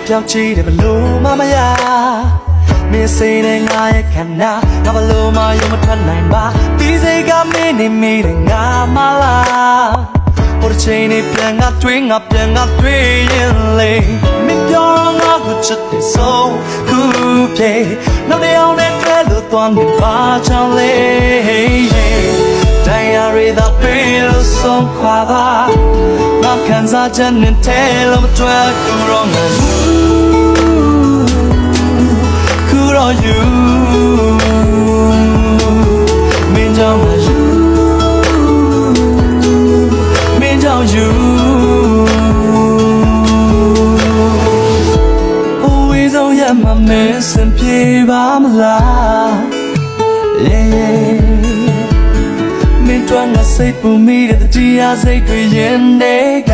ပြောက်ချီတယ်ဘလို့မမရမင်းစိတ်နဲ့ငါရဲ့ခန္ဓာငါဘလို့မှယုံမထွက်နိုင်ပါဒီစိတ်ကမင်းနေမိတယ်ငါမလားဟိုတစ်ချိန်နဲ့ပြန်ငါတွေးငါပြန်ငါတွေးရင်လေမင်းပြောငါကိုချစ်တဲ့ဆုံးခုပြေနောက်တစ်ယောက်နဲ့တွေ့လို့သွားနေပါချောင်းလေတိုင်းရရတဲ့ပေးလို့ဆုံးခွာပါငါခံစားချက်နဲ့ထဲလို့မတွေ့ကူတော့ငါကူတော့ you မင်းကြောင့်မ you မင်းကြောင့် you always on your mind စင်ပြေပါမလား yeah မင်းတို့ငါစိတ်ပူမိတဲ့တရားစိတ်တွေရင်တွေက